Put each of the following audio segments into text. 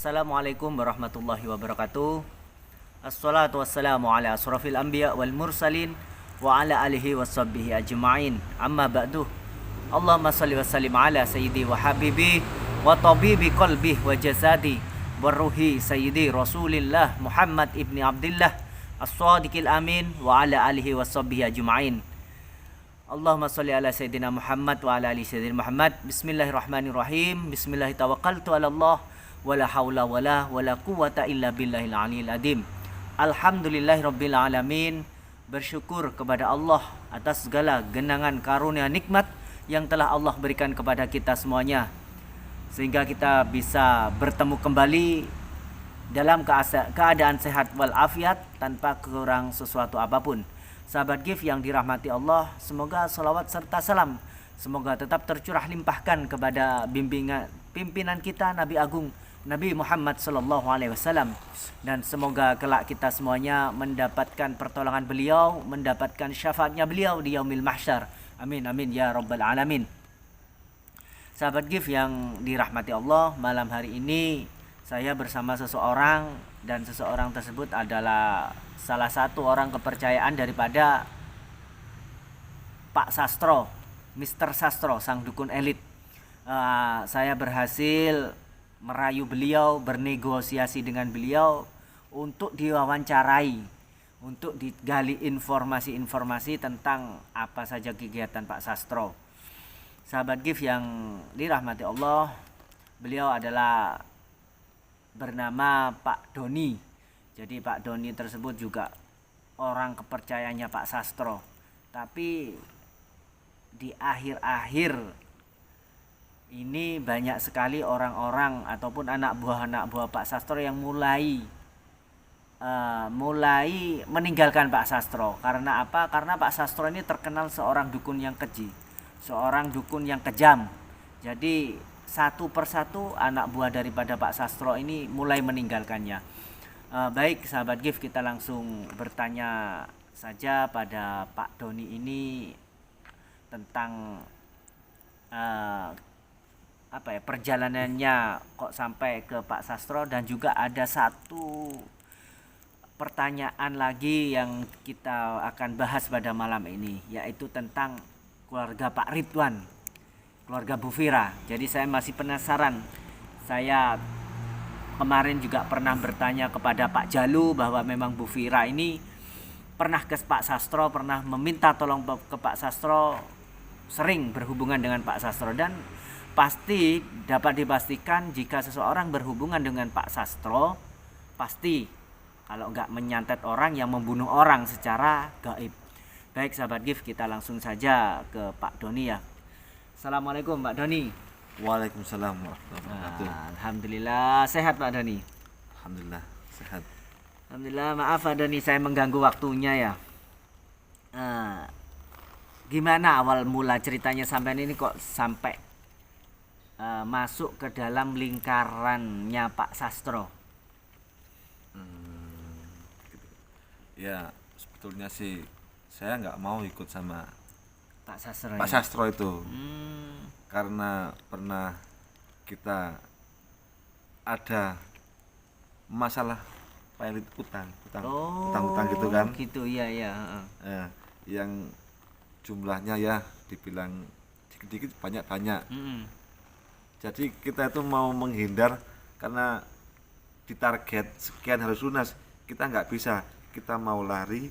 Assalamualaikum warahmatullahi wabarakatuh. Assalatu wassalamu ala asrafil anbiya wal mursalin wa ala alihi washabbihi ajma'in. Amma ba'du. Allahumma salli wa sallim ala sayyidi wa habibi wa tabibi qalbi wa jasadi wa ruhi sayyidi Rasulillah Muhammad ibni Abdullah as-sadiqil amin wa ala alihi washabbihi ajma'in. Allahumma salli ala sayyidina Muhammad wa ala ali sayyidina Muhammad. Bismillahirrahmanirrahim. Bismillahi tawakkaltu ala Allah wala haula wala quwata illa billahil aliyil adim. Alhamdulillahirabbil alamin. Bersyukur kepada Allah atas segala genangan karunia nikmat yang telah Allah berikan kepada kita semuanya, sehingga kita bisa bertemu kembali dalam keadaan sehat walafiat tanpa kurang sesuatu apapun. Sahabat GIF yang dirahmati Allah, semoga salawat serta salam semoga tetap tercurah limpahkan kepada bimbingan pimpinan kita Nabi Agung Nabi Muhammad sallallahu alaihi wasallam, dan semoga kelak kita semuanya mendapatkan pertolongan beliau, mendapatkan syafaatnya beliau di yaumil mahsyar. Amin amin ya rabbal alamin. Sahabat GIF yang dirahmati Allah, malam hari ini saya bersama seseorang, dan seseorang tersebut adalah salah satu orang kepercayaan daripada Pak Sastro, Mr. Sastro, sang dukun elit. Saya berhasil merayu beliau, bernegosiasi dengan beliau untuk diwawancarai, untuk digali informasi-informasi tentang apa saja kegiatan Pak Sastro. Sahabat GIF yang dirahmati Allah, beliau adalah bernama Pak Doni. Jadi Pak Doni tersebut juga orang kepercayaannya Pak Sastro. Tapi di akhir-akhir ini banyak sekali orang-orang ataupun anak buah Pak Sastro yang mulai meninggalkan Pak Sastro. Karena apa? Karena Pak Sastro ini terkenal seorang dukun yang keji, seorang dukun yang kejam. Jadi satu persatu anak buah daripada Pak Sastro ini mulai meninggalkannya. Baik sahabat GIF, kita langsung bertanya saja pada Pak Doni ini tentang perjalanannya kok sampai ke Pak Sastro, dan juga ada satu pertanyaan lagi yang kita akan bahas pada malam ini, yaitu tentang keluarga Pak Ridwan, keluarga Bu Fira. Jadi saya masih penasaran. Saya kemarin juga pernah bertanya kepada Pak Jalu bahwa memang Bu Fira ini pernah ke Pak Sastro, pernah meminta tolong ke Pak Sastro, sering berhubungan dengan Pak Sastro, dan pasti dapat dipastikan jika seseorang berhubungan dengan Pak Sastro, pasti kalau nggak menyantet orang, yang membunuh orang secara gaib. Baik sahabat GIF, kita langsung saja ke Pak Doni ya. Assalamualaikum Pak Doni. Waalaikumsalam warahmatullahi wabarakatuh. Alhamdulillah sehat Pak Doni. Alhamdulillah sehat. Alhamdulillah. Maaf Pak Doni, saya mengganggu waktunya ya. Gimana awal mula ceritanya sampai ini kok sampai masuk ke dalam lingkarannya Pak Sastro? Ya sebetulnya sih saya nggak mau ikut sama Pak Sastro. Pak Sastro itu. Karena pernah kita ada masalah pilot utang gitu kan. Gitu iya. Yang jumlahnya ya dibilang dikit-dikit banyak-banyak. Jadi kita itu mau menghindar karena ditarget sekian harus lunas, kita nggak bisa. Kita mau lari,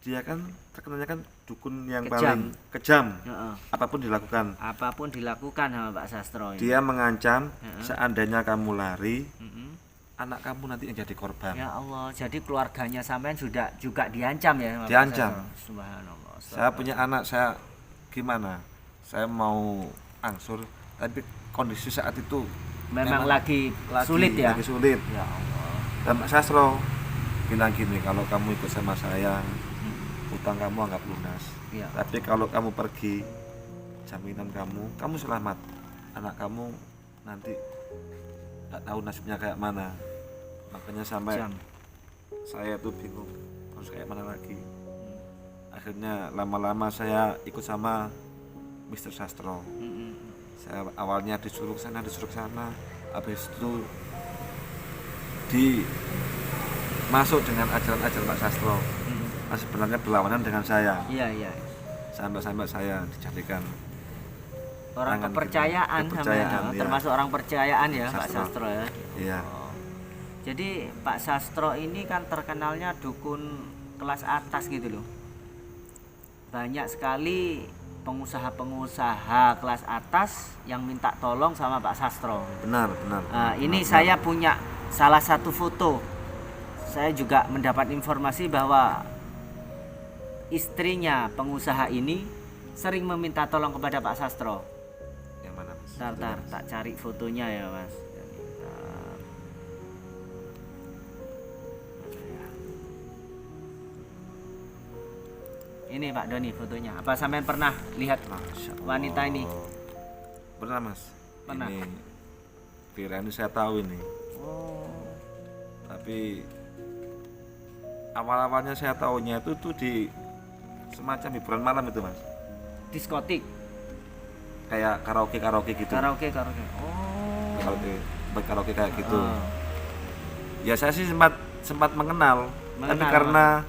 dia kan terkenalnya kan dukun yang paling kejam. Apapun dilakukan sama Pak Sastro ini. Dia mengancam seandainya kamu lari, anak kamu nanti yang jadi korban. Ya Allah, jadi keluarganya sampean sudah juga diancam ya sama Diancam. Pak Sastro? Subhanallah. Saya punya anak, saya gimana? Saya mau angsur, tapi kondisi saat itu memang lagi sulit ya. Lagi sulit. Ya Allah. Dan Pak Sastro bilang gini, kalau kamu ikut sama saya, utang kamu anggap lunas. Ya. Tapi kalau kamu pergi, jaminan kamu selamat. Anak kamu nanti nggak tahu nasibnya kayak mana. Makanya sampai saya tuh bingung harus kayak mana lagi. Akhirnya lama-lama saya ikut sama Mr. Sastro. Saya awalnya disuruh sana, habis itu masuk dengan ajaran-ajaran Pak Sastro. Nah, sebenarnya berlawanan dengan saya. Iya. Sampai saya dijadikan Orang tangan kepercayaan, gitu. Kepercayaan, sama iya. termasuk orang percayaan ya Pak Sastro. Sastro ya. Iya. Oh. Jadi Pak Sastro ini kan terkenalnya dukun kelas atas gitu loh. Banyak sekali pengusaha-pengusaha kelas atas yang minta tolong sama Pak Sastro. Benar. Nah, ini saya punya salah satu foto. Saya juga mendapat informasi bahwa istrinya pengusaha ini sering meminta tolong kepada Pak Sastro. Yang mana, Mas? Tar, tak cari fotonya ya Mas. Ini Pak Doni fotonya. Apa sampean pernah lihat Masya Allah. wanita ini? Pernah, Mas. Pernah. Ini Vira ini saya tahu ini. Oh. Tapi awal-awalnya saya tahunya itu tuh di semacam hiburan malam itu, Mas. Diskotik, Kayak karaoke gitu. karaoke. Oh. Karaoke kayak gitu. Oh. Ya saya sih sempat mengenal, tapi karena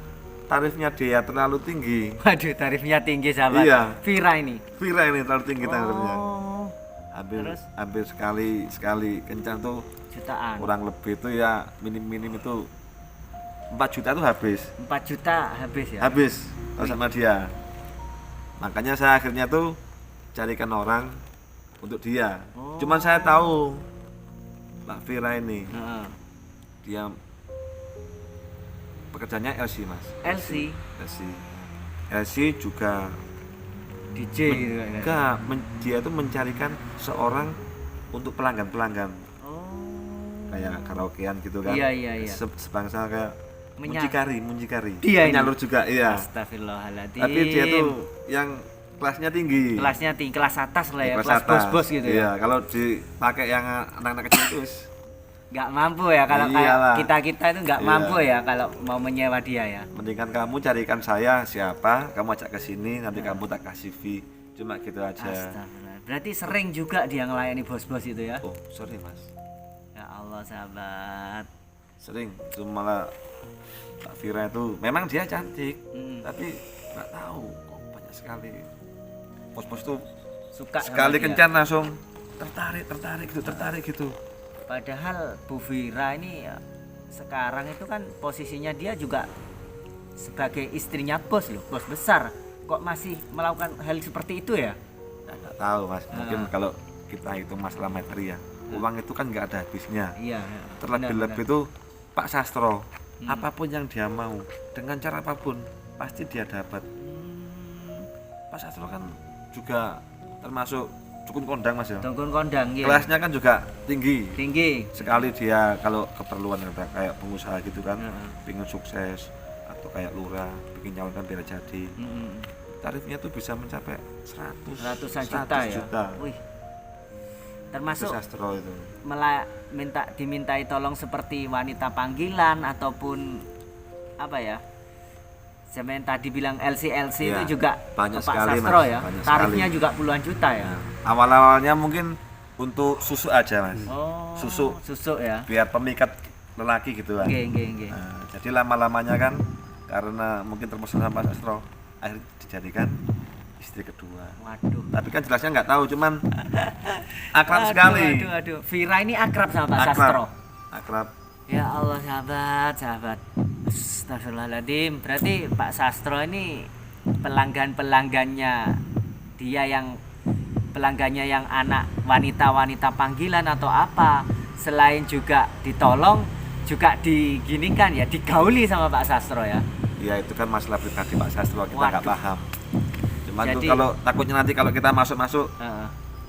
tarifnya dia terlalu tinggi. Waduh, tarifnya tinggi sahabat. Iya. Vira ini. Vira ini terlalu tinggi tarifnya. Oh. Hampir sekali kencan tuh Jutaan. kurang lebih itu ya minim itu 4 juta tuh habis. 4 juta habis ya. Habis sama dia. Makanya saya akhirnya tuh carikan orang untuk dia. Oh. Cuman saya tahu Mbak Vira ini Heeh. dia pekerjaannya LC, Mas. LC LC juga DJ gitu kan. enggak, dia itu mencarikan seorang untuk pelanggan Oh. kayak karaokean gitu kan. Iya. Sebangsa kayak Menya- muncikari. Dia ini? Penyalur juga, iya. Astagfirullahaladzim. Tapi dia tuh yang kelasnya tinggi. kelasnya tinggi, kelas atas lah ya, Kelas kelas atas. bos-bos gitu Iya, ya. kalau dipakai yang anak-anak kecil itu wis Nggak mampu ya kalau Iyalah. kayak kita itu nggak Iya. mampu ya kalau mau menyewa dia ya. mendingan kamu carikan saya siapa, kamu ajak ke sini, nanti kamu tak kasih fee. Cuma gitu aja. Astagfirullah. Berarti sering juga dia ngelayani bos-bos itu ya. Oh, sorry, Mas. Ya Allah sahabat. Sering. Cuma malah Mbak Vira itu memang dia cantik, tapi nggak tahu kok banyak sekali bos-bos tuh Suka sama sekali dia. kencan langsung tertarik gitu. Padahal Bu Vira ini ya, sekarang itu kan posisinya dia juga sebagai istrinya bos loh, bos besar. Kok masih melakukan hal seperti itu ya? Nggak tahu, Mas. Mungkin kalau kita hitung masalah materi ya, uang itu kan nggak ada habisnya. Iya. Terlebih-lebih itu Pak Sastro, apapun yang dia mau dengan cara apapun pasti dia dapat. Pak Sastro kan juga termasuk dukun kondang, Mas ya. Dukun kondang ya. Kelasnya kan juga tinggi. Tinggi. Sekali dia kalau keperluan kayak pengusaha gitu kan, Heeh. pengen sukses atau kayak lurah, bikin nyalonkan biar jadi. Tarifnya tuh bisa mencapai 100-an juta ya. Wih. Termasuk Itu Sastro itu. dimintai tolong seperti wanita panggilan ataupun apa ya? Saya tadi bilang LC Iya, itu juga banyak Pak sekali, Sastro Mas, ya. banyak Tarifnya sekali. juga puluhan juta ya. Awal-awalnya mungkin untuk susu aja, Mas. Oh, Susu ya. biar pemikat lelaki gitu kan. Nggih. Nah, jadi lama-lamanya kan karena mungkin terpesona sama Pak Sastro, akhirnya dijadikan istri kedua. Waduh. Tapi kan jelasnya nggak tahu, cuman akrab sekali. Aduh. Vira ini akrab sama Pak Akrab. Sastro. Akrab. Ya Allah sahabat. Astagfirullahaladzim. Berarti Pak Sastro ini pelanggannya dia yang pelanggannya yang anak wanita panggilan atau apa, selain juga ditolong juga diginikan ya, digauli sama Pak Sastro ya. Ya itu kan masalah pribadi Pak Sastro, kita nggak Waduh. paham. Cuman tuh Jadi- kalau takutnya nanti kalau kita masuk Heeh.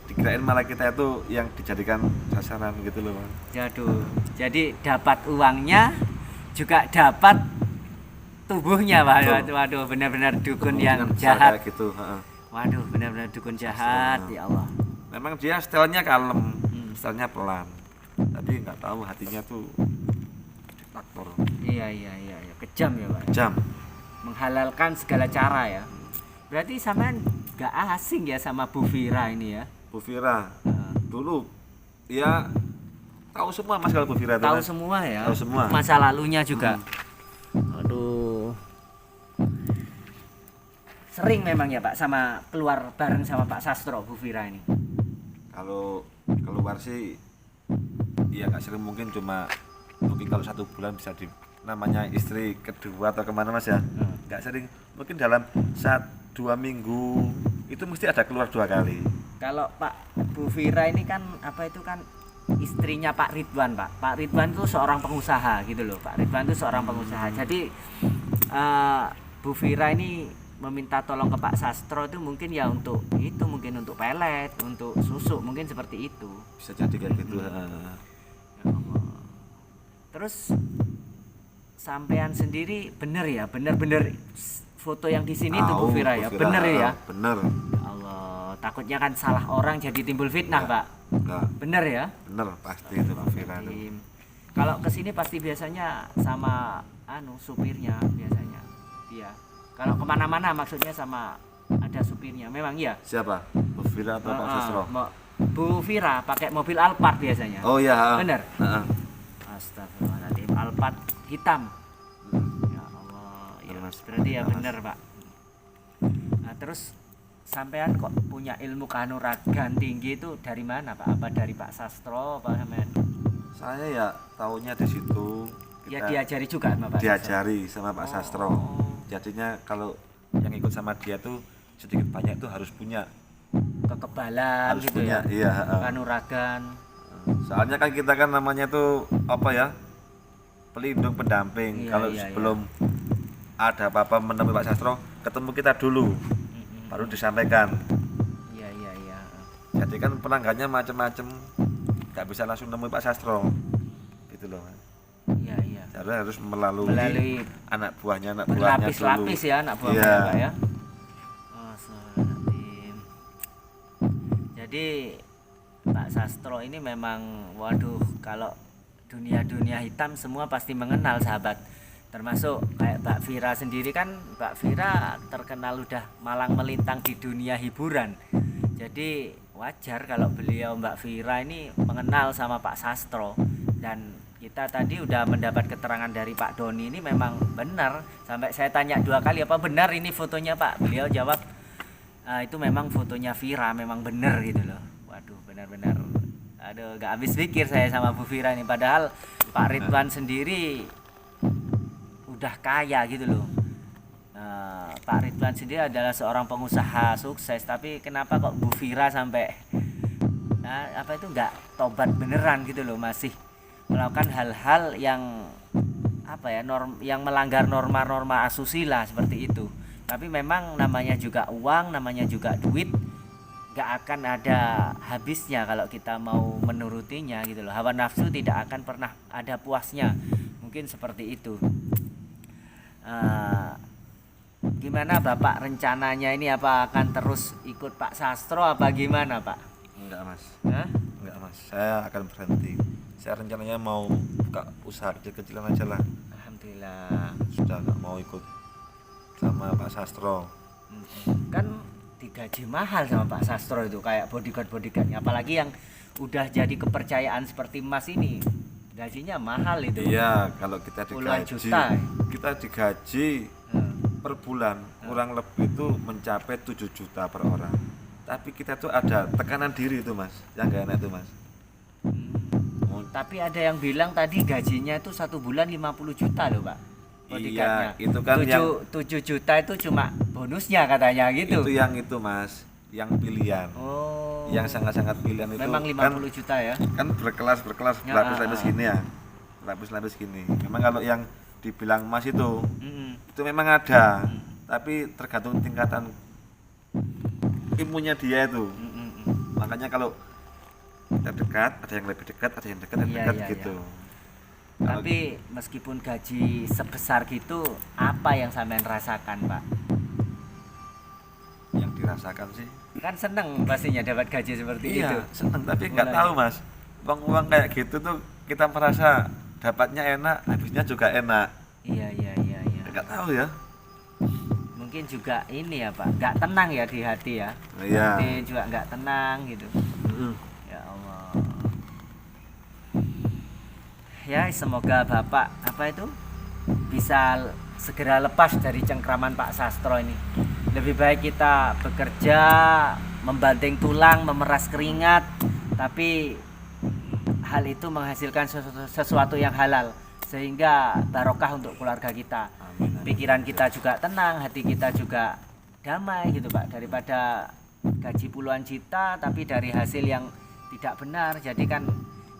dikirain malah kita itu yang dijadikan sasaran gitu loh, Bang. Jadi dapat uangnya juga dapat tubuhnya Pak. Betul. Waduh, benar-benar dukun Kemungkinan yang besar jahat. kayak gitu, heeh. Waduh, benar-benar dukun jahat ya Allah. Memang dia stylenya kalem, stylenya pelan, tapi nggak tahu hatinya tuh diktator, Iya, kejam ya Pak. jam. Menghalalkan segala cara ya. Berarti sampean gak asing ya sama Bu Vira ini ya. Bu Vira Heeh. dulu ya tahu semua Mas kalau Bu Fira itu. Tahu Mas. semua ya. Tahu semua. Masa lalunya juga. Aduh. Sering memang ya Pak sama keluar bareng sama Pak Sastro Bu Fira ini. Kalau keluar sih iya nggak sering, mungkin kalau 1 bulan bisa namanya istri kedua atau kemana Mas ya. Nggak sering, mungkin dalam 1-2 minggu itu mesti ada keluar 2 kali. Kalau Pak Bu Fira ini kan istrinya Pak Ridwan Pak. Pak Ridwan itu seorang pengusaha gitu loh. Pak Ridwan itu seorang pengusaha. Jadi Bu Fira ini meminta tolong ke Pak Sastro itu mungkin ya mungkin untuk pelet, untuk susu, mungkin seperti itu. Bisa jadi kayak gitu. Ya Allah. Terus sampean sendiri bener foto yang di sini itu Bu Fira ya, bener ya? Bener. Allah, takutnya kan salah orang jadi timbul fitnah Pak. Enggak. Bener ya? Bener pasti itu Bu Fira itu. Kalau kesini pasti biasanya sama supirnya biasanya dia. Kalau kemana-mana maksudnya sama ada supirnya, memang iya. Siapa? Bu Fira atau Pak Sastro? Bu Fira pakai mobil Alphard biasanya. Oh iya. Bener. Heeh. Astagfirullahaladzim, Alphard hitam. Ya Allah, ya berarti ya bener Pak. Nah terus sampean kok punya ilmu kanuragan tinggi itu dari mana Pak? Apa dari Pak Sastro apa sampean? Saya ya taunya di situ. Ya diajari juga sama Pak Sastro. Diajari sama Pak Sastro. Jadinya kalau yang ikut sama dia tuh sedikit banyak tuh harus punya kekebalan harus gitu punya, ya. Iya, kanuragan. Soalnya kan kita kan namanya tuh apa ya? Pelindung, pendamping. Iya, Kalau sebelum ada apa-apa menemui Pak Sastro, ketemu kita dulu. Baru disampaikan. Iya. Jadi kan pelanggannya macam-macam. Nggak bisa langsung nemui Pak Sastro. Gitu loh. Iya. Harus melalui anak buahnya dulu. Berlapis-lapis ya anak buahnya Pak ya. Jadi Pak Sastro ini memang waduh, kalau dunia hitam semua pasti mengenal sahabat. Termasuk kayak Mbak Fira sendiri kan, Mbak Fira terkenal udah malang melintang di dunia hiburan. Jadi wajar kalau beliau Mbak Fira ini mengenal sama Pak Sastro. Dan kita tadi udah mendapat keterangan dari Pak Doni ini memang benar. Sampai saya tanya 2 kali, apa benar ini fotonya Pak? Beliau jawab itu memang fotonya Fira, memang benar gitu loh. Waduh, benar-benar aduh, gak habis pikir saya sama Bu Fira ini. Padahal Pak Ridwan sendiri udah kaya gitu loh. Pak Ridwan sendiri adalah seorang pengusaha sukses, tapi kenapa kok Bu Fira sampai nggak tobat beneran gitu loh, masih melakukan hal-hal yang yang melanggar norma-norma asusila seperti itu. Tapi memang namanya juga uang, namanya juga duit, gak akan ada habisnya kalau kita mau menurutinya gitu loh. Hawa nafsu tidak akan pernah ada puasnya, mungkin seperti itu. Gimana Bapak rencananya ini, apa akan terus ikut Pak Sastro apa gimana Pak? Enggak Mas. Hah? Enggak Mas, saya akan berhenti. Saya rencananya mau buka usaha kecil-kecilan aja lah. Alhamdulillah. Sudah nggak mau ikut sama Pak Sastro. Kan digaji mahal sama Pak Sastro itu, kayak bodyguard-bodyguardnya, apalagi yang udah jadi kepercayaan seperti Mas ini, gajinya mahal itu. Iya, kalau kita puluhan digaji, juta. kita digaji per bulan kurang lebih itu mencapai 7 juta per orang. Tapi kita tuh ada tekanan diri itu Mas, yang gak enak itu Mas. Tapi ada yang bilang tadi gajinya itu 1 bulan 50 juta loh Pak. Iya, itu kan 7 juta itu cuma bonusnya katanya gitu. Itu yang itu Mas, yang pilihan. Oh. Yang sangat-sangat pilihan itu. Memang 50 juta ya. Kan berkelas lapis-lapis gini ya. Lapis-lapis gini. Memang kalau yang dibilang Mas itu memang ada. Tapi tergantung tingkatan ilmunya dia itu. Makanya kalau kita dekat, ada yang lebih dekat, ada yang dekat, gitu. Tapi meskipun gaji sebesar gitu, apa yang sampean rasakan Pak? Yang dirasakan sih kan seneng pastinya dapat gaji seperti itu. Seneng, tapi nggak tahu Mas, uang kayak gitu tuh kita merasa dapatnya enak, habisnya juga enak. Iya. Nggak tahu ya. Mungkin juga ini ya Pak, nggak tenang ya di hati ya. Iya. Hati juga nggak tenang gitu. Ya Allah. ya semoga Bapak bisa segera lepas dari cengkraman Pak Sastro ini. Lebih baik kita bekerja, membanting tulang, memeras keringat, tapi hal itu menghasilkan sesuatu yang halal, sehingga barokah untuk keluarga kita. Pikiran kita juga tenang, hati kita juga damai gitu Pak, daripada gaji puluhan juta tapi dari hasil yang tidak benar. Jadi kan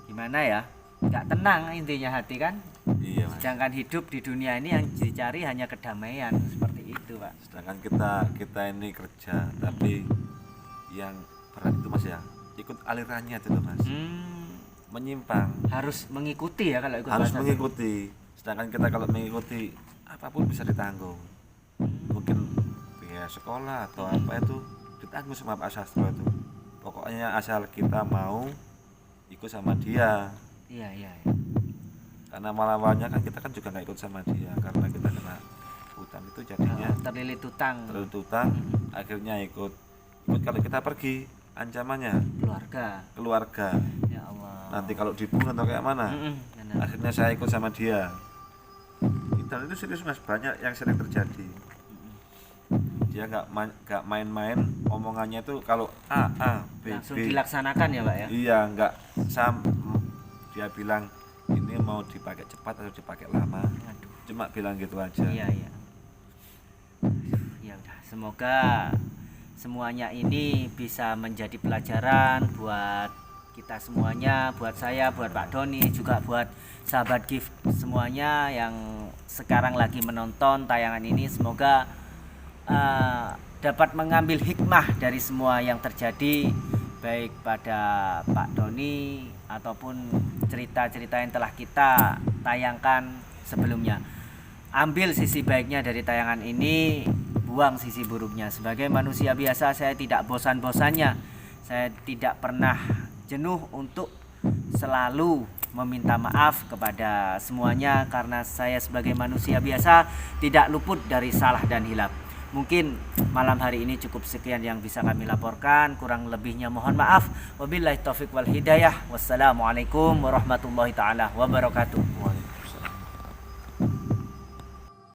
gimana ya, nggak tenang intinya hati kan. Iya, Mas. Sedangkan hidup di dunia ini yang dicari hanya kedamaian, seperti itu Pak. Sedangkan kita ini kerja, tapi yang berat itu Mas ya, ikut alirannya itu loh Mas. Menyimpang. Harus mengikuti ya kalau ikut Harus bahasa mengikuti. Sedangkan kita kalau mengikuti apapun bisa ditanggung. Mungkin biaya sekolah atau apa itu ditanggung sama Pak Sastro itu. Pokoknya asal kita mau ikut sama dia. Iya. Karena awalnya kan kita kan juga nggak ikut sama dia karena kita kena utang itu jadinya terlilit utang akhirnya ikut kalau kita pergi ancamannya keluarga ya Allah, nanti kalau dibunuh atau kayak mana. Akhirnya saya ikut sama dia. Dan itu serius Mas, banyak yang sering terjadi. Dia nggak main-main omongannya itu kalau A B langsung B dilaksanakan ya Pak ya. Iya, nggak dia bilang ini mau dipakai cepat atau dipakai lama. Cuma bilang gitu aja. Iya. Ya udah, semoga semuanya ini bisa menjadi pelajaran buat kita semuanya, buat saya, buat Pak Doni, juga buat sahabat gift semuanya yang sekarang lagi menonton tayangan ini. Semoga dapat mengambil hikmah dari semua yang terjadi, baik pada Pak Doni ataupun cerita-cerita yang telah kita tayangkan sebelumnya. Ambil sisi baiknya dari tayangan ini, buang sisi buruknya. Sebagai manusia biasa, saya tidak bosan-bosannya, saya tidak pernah jenuh untuk selalu meminta maaf kepada semuanya, karena saya sebagai manusia biasa tidak luput dari salah dan hilaf. Mungkin malam hari ini cukup sekian yang bisa kami laporkan, kurang lebihnya mohon maaf. Wabillahi taufiq wal hidayah. Wassalamualaikum warahmatullahi taala wabarakatuh.